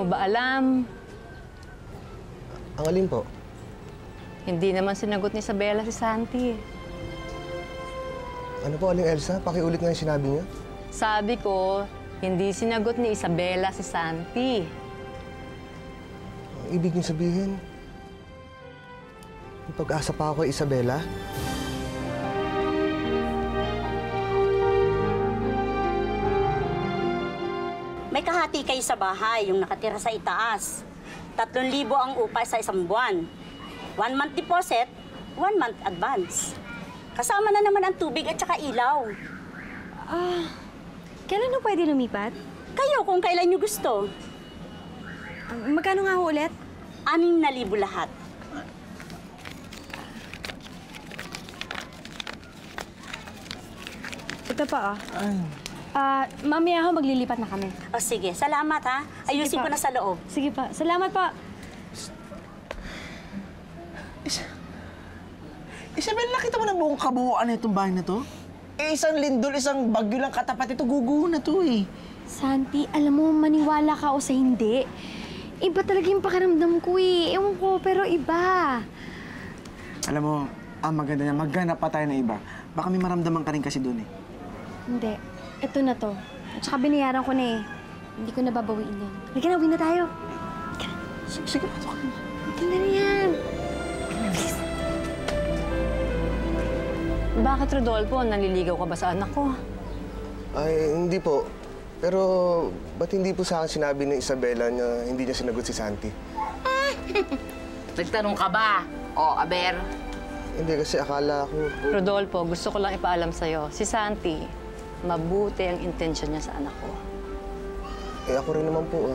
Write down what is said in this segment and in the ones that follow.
ba alam? Ang alin po? Hindi naman sinagot ni Isabela si Santi. Ano po, Aling Elsa? Pakiulit nga yung sinabi niya. Sabi ko, hindi sinagot ni Isabela si Santi. Ang ibig niyong sabihin, may pag-asa pa ako kay Isabela? May kahati kayo sa bahay, yung nakatira sa itaas. 3,000 ang upa sa isang buwan. 1 month deposit, 1 month advance. Kasama na naman ang tubig at saka ilaw. Kailan na pwede lumipat? Kayo kung kailan nyo gusto. Magkano nga ho ulit? 6,000 lahat. Ito pa, mamaya ho, maglilipat na kami. O sige, salamat ha. Ayusin Sige ko pa. na sa loob. Sige pa. Salamat pa. Isabel, nakita mo na buong kabuuan na itong bahay na to? Eh, isang lindol, isang bagyo lang katapat ito, guguho na to eh. Santi, alam mo, maniwala ka o sa hindi. Iba talaga yung pakiramdam ko eh. Ewan ko, pero iba. Alam mo, ang maganda niya, maghanap pa tayo na iba. Baka may maramdaman ka rin kasi doon eh. Hindi. Ito na to. At saka binayaran ko na eh. Hindi ko nababawiin yan. Halika na, uwi na tayo. Sige, pato ka. Ganda na yan. Bakit, Rodolfo? Naliligaw ka ba sa anak ko? Ay, hindi po. Pero, ba't hindi po sa akin sinabi ni Isabela na hindi niya sinagot si Santi? Nagtanong ka ba? O, Aber? Hindi, kasi akala ko... Rodolfo, gusto ko lang ipaalam sa'yo. Si Santi, mabuti ang intensyon niya sa anak ko. Eh, ako rin naman po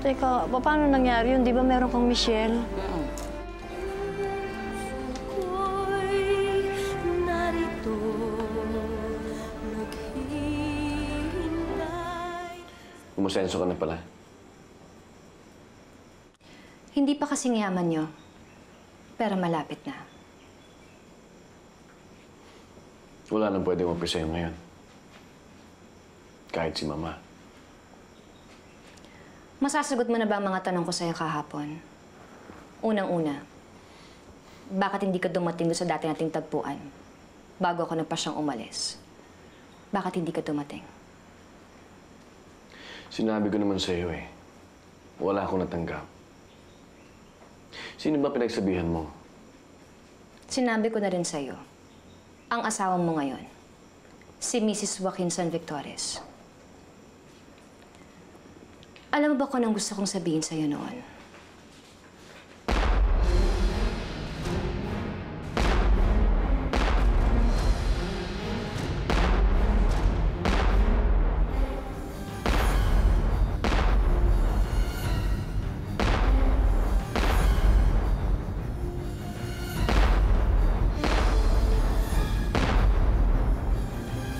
Teka, paano nangyari yun? Di ba meron kang Michelle? Umusenso ka na pala. Hindi pa kasing yaman nyo, pero malapit na. Wala nang pwede mo sa'yo ngayon. Kahit si Mama. Masasagot mo na ba ang mga tanong ko sa'yo kahapon? Unang-una, bakit hindi ka dumating doon sa dati nating tagpuan bago ako nagpasyang umalis? Bakit hindi ka dumating? Sinabi ko naman sa'yo eh. Wala akong natanggap. Sino ba pinagsabihan mo? Sinabi ko na rin sa'yo, ang asawa mo ngayon, si Mrs. Joaquin San Victores. Alam mo ba kung anong gusto kong sabihin sa'yo noon?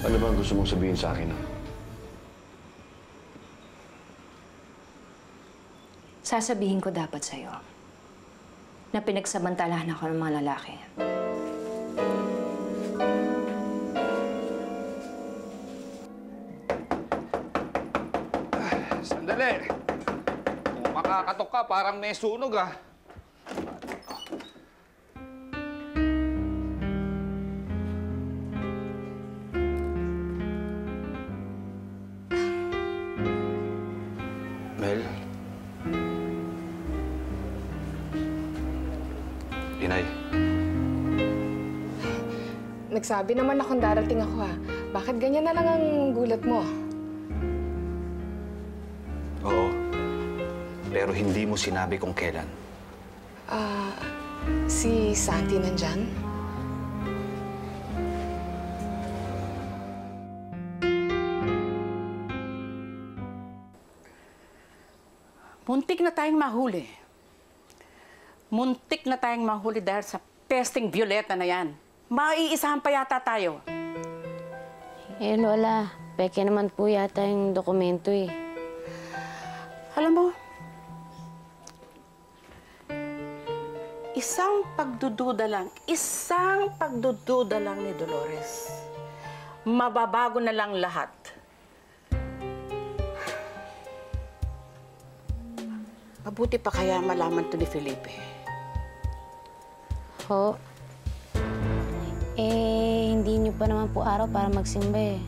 Ano ba ang gusto mong sabihin sa akin? Sasabihin ko dapat sa'yo na pinagsamantalahan ako ng mga lalaki. Sandali. Kung makakatok ka, parang may sunog ah. Mel? Inay. Nagsabi naman akong darating ako, ha. Bakit ganyan na lang ang gulat mo? Oo. Pero hindi mo sinabi kung kailan. Si Santi nandyan? Muntik na tayong mahuli. Muntik na tayong mahuli dahil sa pesting Violeta na yan. Maiisahan pa yata tayo. Eh, Lola, peke naman po yata yung dokumento eh. Alam mo, isang pagdududa lang ni Dolores. Mababago na lang lahat. Mabuti pa kaya malaman to ni Felipe. Ho? Hindi niyo pa naman po araw para magsimba eh.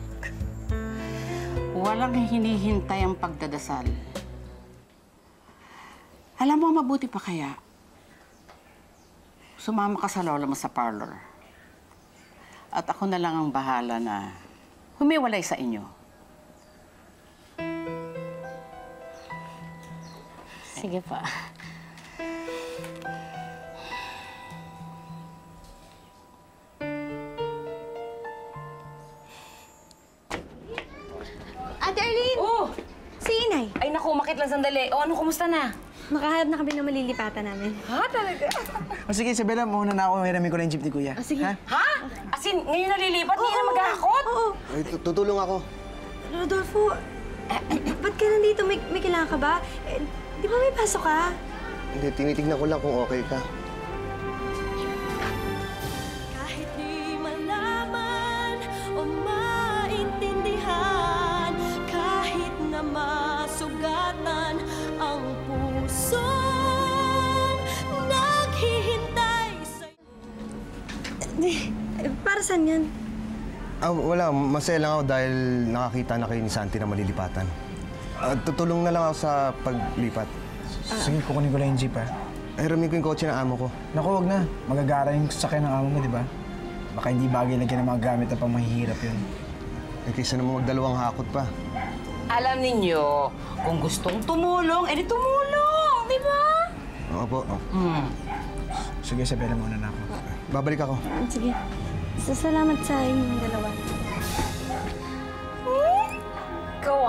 Walang hinihintay ang pagdadasal. Alam mo, mabuti pa kaya sumama ka sa lola mo sa parlor. At ako na lang ang bahala na humiwalay sa inyo. Sige pa. Ate Arlene! Oh! Si Inay. Ay naku, umakit lang sandali. O ano, kumusta na? Nakahanap na kami ng malilipatan namin. Ha? Talaga? O sige, Isabela, muna na ako. Hiramin ko na yung jeep ni Kuya. Sige. Ha? Ha? As in, ngayon nalilipat? Hindi na maghahakot? Oo. Ay, tutulong ako. Rodolfo, ba't ka nandito? May kailangan ka ba? Di ba may pasok ka? Hindi, tinitignan ko lang kung okay ka. Kahit di malaman o maintindihan, kahit na masugatan ang pusong naghihintay sa'yo. Para saan yan? Wala. Masaya lang ako dahil nakakita na kayo ni Santi na malilipatan. Tutulong na lang ako sa paglipat. Sige, kukunin ko lang yung jeep, ha? Ay, ramin ko yung kotse ng amo ko. Naku, wag na. Magagara yung sakyan ng amo mo, di ba? Baka hindi bagay lagyan ng mga gamit na pang mahihirap yun. Eh, kaysa naman magdalawang hakot pa. Alam ninyo, kung gustong tumulong, edi tumulong, di ba? Opo. Sige, Isabela, muna na ako. Babalik ako. Sige. Salamat sa inyong dalawa. Ikaw,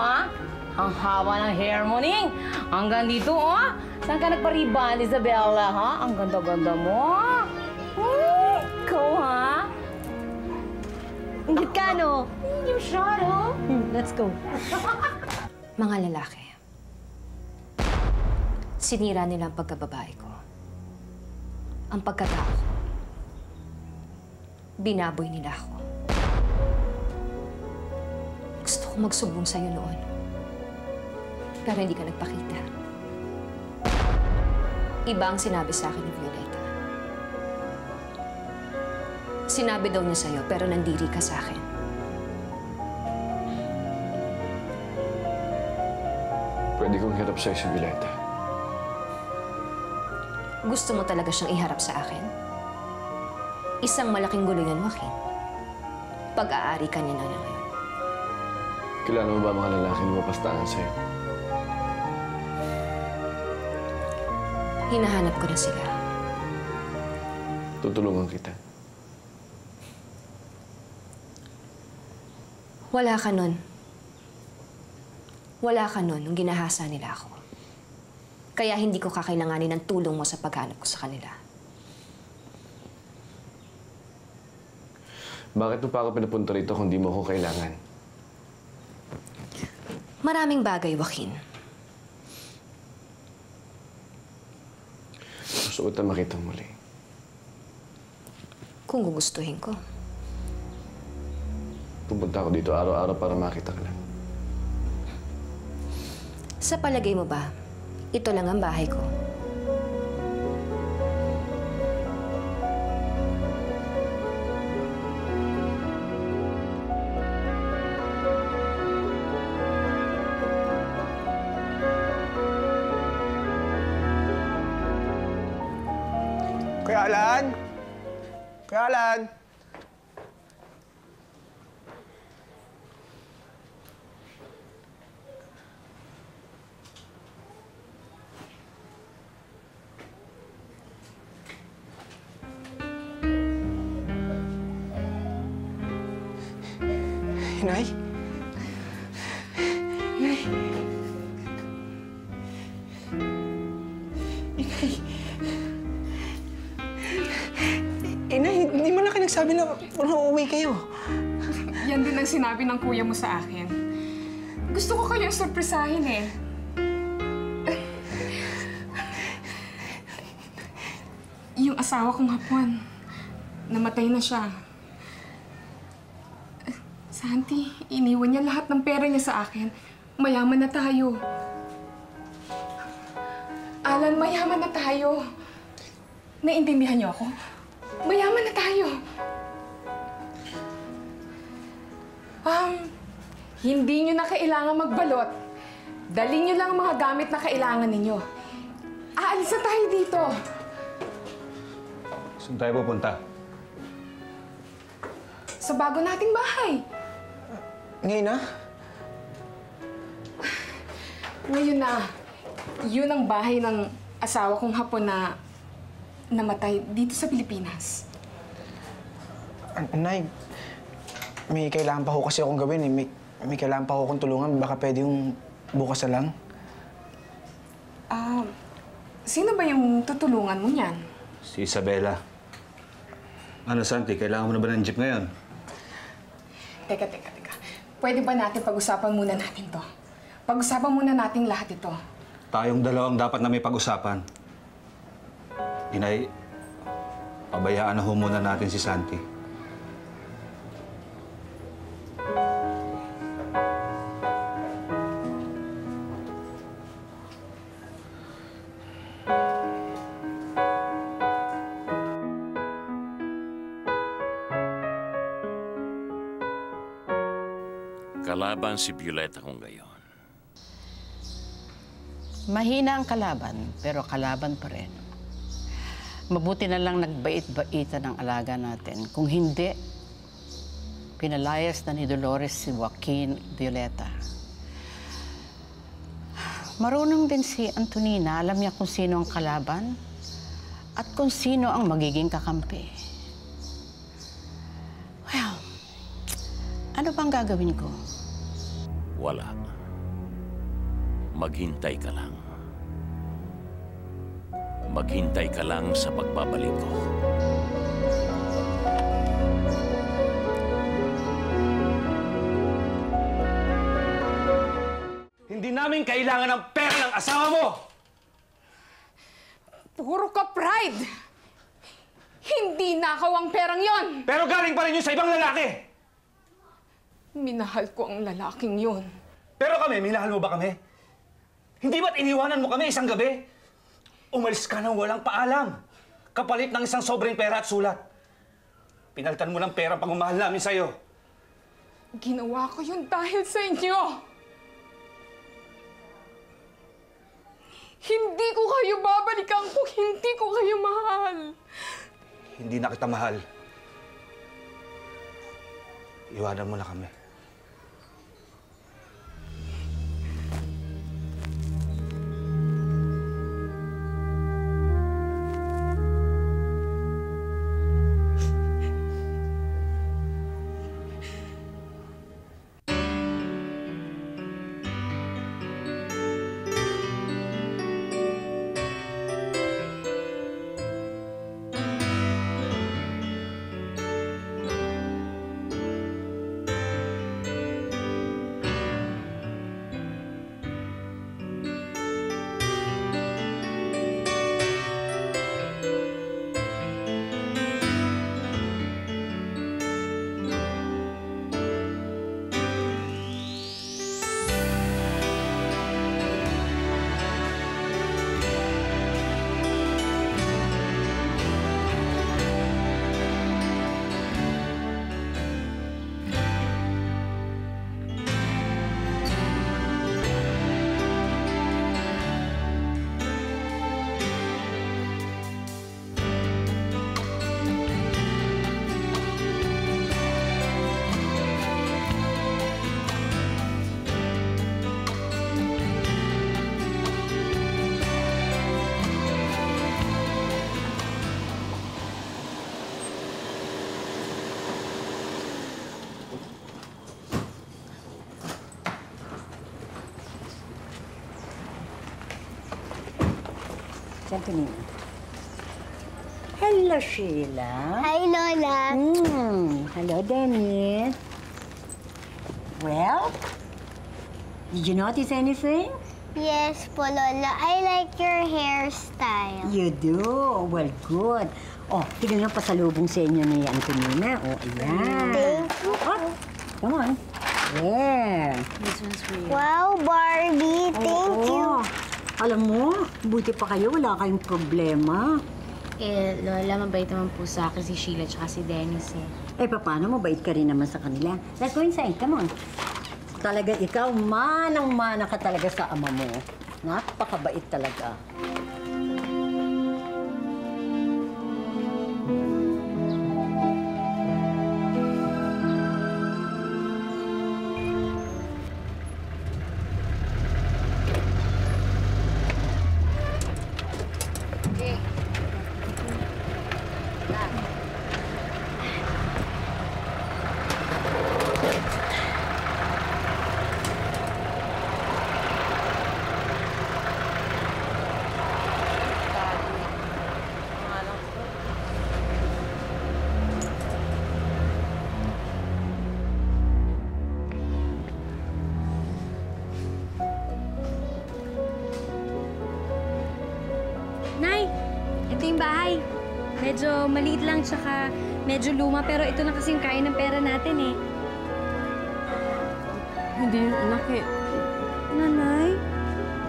ang haba ng hair mo, Ning. Hanggang dito, Saan ka nagpariban, Isabella, ha? Ang ganda-ganda mo. Ikaw, Ingit ka, no? Hindi masyado. Let's go. Mga lalaki, sinira nila ang pagkababae ko. Ang pagkatao ko. Binaboy nila ako. Gusto ko magsumbong sa'yo noon. Pero hindi ka nagpakita. Iba ang sinabi sa akin ni Violeta. Sinabi daw niya sa'yo, pero nandiri ka sa akin. Pwede kong hirap sa'yo si Violeta. Gusto mo talaga siyang iharap sa akin? Isang malaking gulo yan, Joaquin. Pag-aari ka niya na ngayon. Kilala mo ba mga lalaki na mapastangan sa'yo? Hinahanap ko na sila. Tutulungan kita. Wala ka nun. Wala ka nun nung ginahasa nila ako. Kaya hindi ko kakailanganin ng tulong mo sa paghanap ko sa kanila. Bakit mo pa ako pinapunta rito kung di mo ako kailangan? Maraming bagay, Joaquin. Gusto ko tayo makita muli. Kung gugustuhin ko. Pupunta ako dito araw-araw para makita ka lang. Sa palagay mo ba, ito lang ang bahay ko? Kuya Alan? Kuya Alan? Inay? Inay? Inay, hindi mo na kayo nagsabi na uuwi kayo. Yan din ang sinabi ng kuya mo sa akin. Gusto ko kayong surpresahin eh. Yung asawa kong hapon, namatay na siya. Santi, iniwan niya lahat ng pera niya sa akin. Mayaman na tayo. Alan, mayaman na tayo. Naintindihan niyo ako? Mayaman na tayo. Hindi niyo na kailangan magbalot. Dalhin niyo lang ang mga gamit na kailangan ninyo. Aalis na tayo dito. Saan tayo pupunta? Sa bago nating bahay. Ngayon na? Ngayon na. Yun ang bahay ng asawa kong Hapon na namatay dito sa Pilipinas. Nay, may kailangan pa ho kasi akong gawin eh. May kailangan pa ho akong tulungan. Baka pwede yung bukas na lang. Sino ba yung tutulungan mo niyan? Si Isabela. Ano, Santi? Kailangan mo na ba ng jeep ngayon? Teka. Pwede ba natin pag-usapan muna natin to? Pag-usapan muna natin lahat ito. Tayong dalawang dapat na may pag-usapan. Inay, pabayaan na ho muna natin si Santi. Kalaban si Violeta kung gayon. Mahina ang kalaban, pero kalaban pa rin. Mabuti na lang nagbait-baitan ang alaga natin. Kung hindi, pinalayas na ni Dolores si Joaquin Violeta. Marunong din si Antonina. Alam niya kung sino ang kalaban at kung sino ang magiging kakampi. Well, ano bang gagawin ko? Wala. Maghintay ka lang. Maghintay ka lang sa pagbabalik ko. Hindi namin kailangan ng pera ng asawa mo! Puro ka pride! Hindi nakaw ang perang yon! Pero galing pa rin yun sa ibang lalaki! Minahal ko ang lalaking yun. Pero kami, minahal mo ba kami? Hindi ba't iniwanan mo kami isang gabi? Umalis ka nang walang paalam. Kapalit ng isang sobrang pera at sulat. Pinalitan mo ng pera pag umahal namin sa'yo. Ginawa ko yun dahil sa inyo. Hindi ko kayo babalikan kung hindi ko kayo mahal. Hindi na kita mahal. Iwanan mo na kami. Antonina. Hello, Sheila. Hi, Lola. Hello, Dennis. Well, did you notice anything? Yes po, Lola. I like your hairstyle. You do? Well, good. Oh, tignan lang pasalubong sa inyo ni Antonina. Oh, ayan. Thank you. Oh, come on. There. This one's for you. Wow, Barbie. Thank you. Alam mo, buti pa kayo, wala kayong problema. Eh, Lola, mabait naman po sa akin si Sheila at si Dennis eh. Eh, paano mabait ka rin naman sa kanila? Let's go inside, come on. Talaga ikaw, manang-mana ka talaga sa ama mo. Napakabait talaga. Nay, ito yung bahay. Medyo maliit lang, tsaka medyo luma, pero ito na kasi yung kaya ng pera natin eh. Hindi yun, anak eh. Nanay,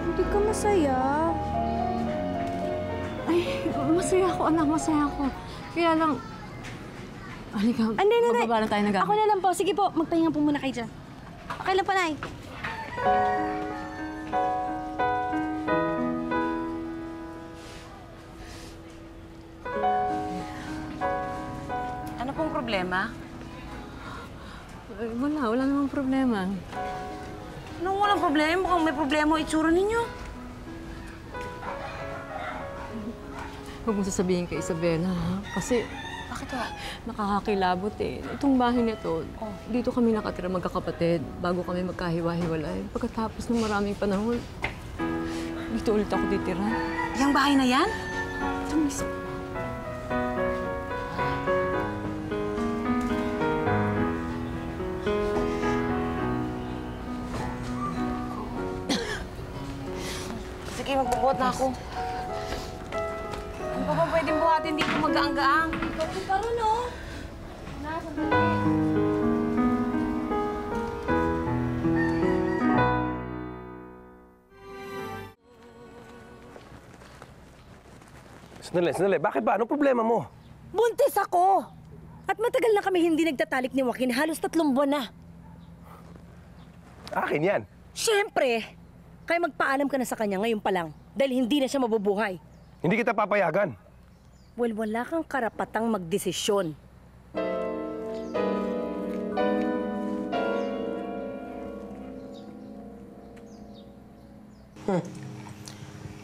hindi ka masaya. Ay, masaya ako, anak, masaya ako. Kaya lang, halika, bababa na tayo ng gamit. Ako na lang po. Sige po, magpahinga po muna kayo dyan. Okay lang po, Nay. Ano pong problema? Wala namang problema. Anong walang problema? Mukhang may problema ang itsura ninyo. Huwag mo sasabihin kay Isabela, ha? Kasi Bakit ba? nakakakilabot eh. Itong bahay na to, dito kami nakatira magkakapatid bago kami magkahiwa-hiwalay. Pagkatapos ng maraming panahon, dito ulit ako titira. Yang bahay na yan? Ito mismo. Sige, magbubuhat na ako. Ano pa ba pwedeng buhatin dito magaang-gaang? Ito pa rin, oh. Sandali. Bakit ba? Anong problema mo? Buntis ako! At matagal na kami hindi nagtatalik ni Joaquin. Halos 3 buwan na. Akin yan. Siyempre! Kaya magpaalam ka na sa kanya ngayon pa lang. Dahil hindi na siya mabubuhay. Hindi kita papayagan. Well, wala kang karapatang magdesisyon.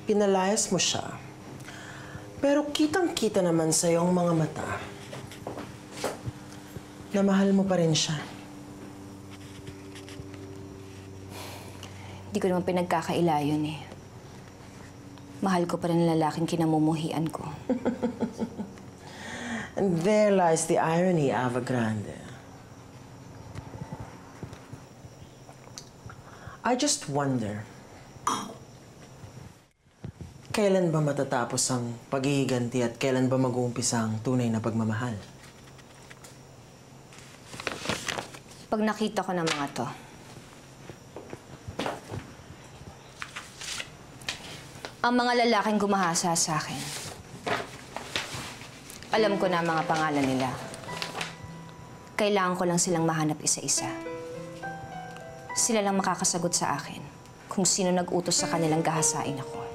Pinalayas mo siya. Pero kitang-kita naman sa iyong mga mata na mahal mo pa rin siya. Hindi ko naman pinagkakaila yun eh. Mahal ko pa rin ang lalaking kinamumuhian ko. And there lies the irony, Ava Grande. I just wonder, kailan ba matatapos ang paghihiganti at kailan ba mag-uumpisa ang tunay na pagmamahal? Pag nakita ko ng mga to, ang mga lalaking gumahasa sa akin, alam ko na ang mga pangalan nila. Kailangan ko lang silang mahanap isa-isa. Sila lang makakasagot sa akin kung sino nag-utos sa kanilang gahasain ako.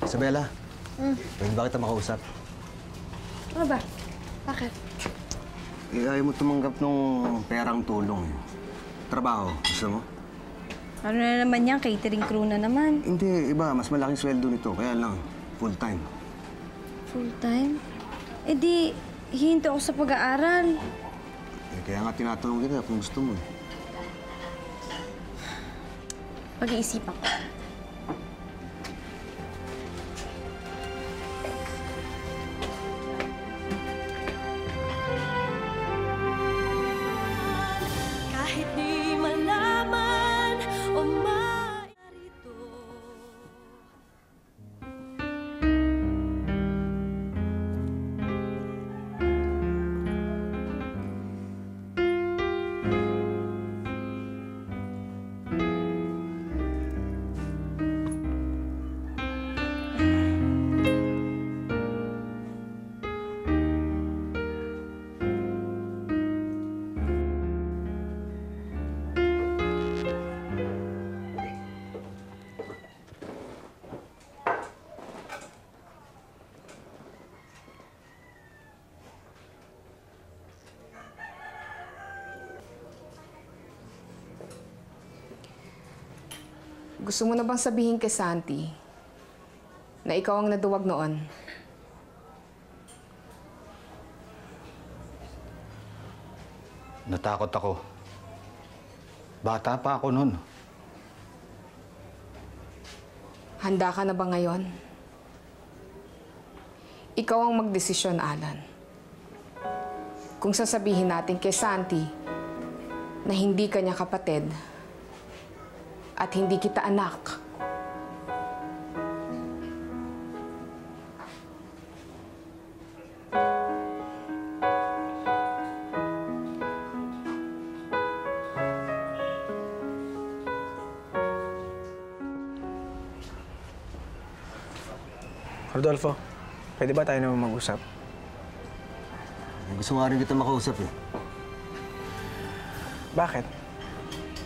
Isabela, pwede ba kita makausap? Ano ba? Bakit? Ayaw mo tumanggap nung perang tulong. Trabaho, gusto mo? Ano na naman yan? Catering crew na naman. Hindi, iba. Mas malaking sweldo nito. Kaya lang, full-time. Full-time? Eh di, hihinto ako sa pag-aaral. Eh, kaya nga tinatanong kita kung gusto mo. Pag-iisipan ko. Kahit di malaman o marito, Gusto mo na bang sabihin kay Santi na ikaw ang naduwag noon? Natakot ako. Bata pa ako noon. Handa ka na ba ngayon? Ikaw ang magdesisyon, Alan. Kung sasabihin natin kay Santi na hindi ka niya kapatid at hindi kita anak. Rodolfo, pwede ba tayo naman mag-usap? Gusto nga rin kita makausap eh. Bakit?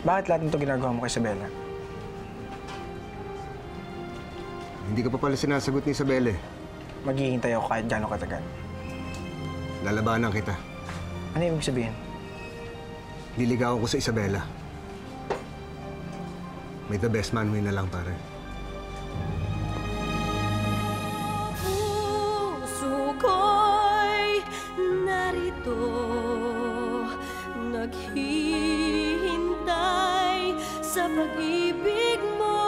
Bakit lahat nito ginagawa mo kay Isabela? Hindi ka pa pala sinasagot ni Isabela eh. Maghihintay ako kahit gano'ng katagal. Lalabanan kita. Ano ibig sabihin? Liligawan ko sa Isabela. May the best man win na lang, pare. Puso ko'y narito, naghihintay sa pag-ibig mo.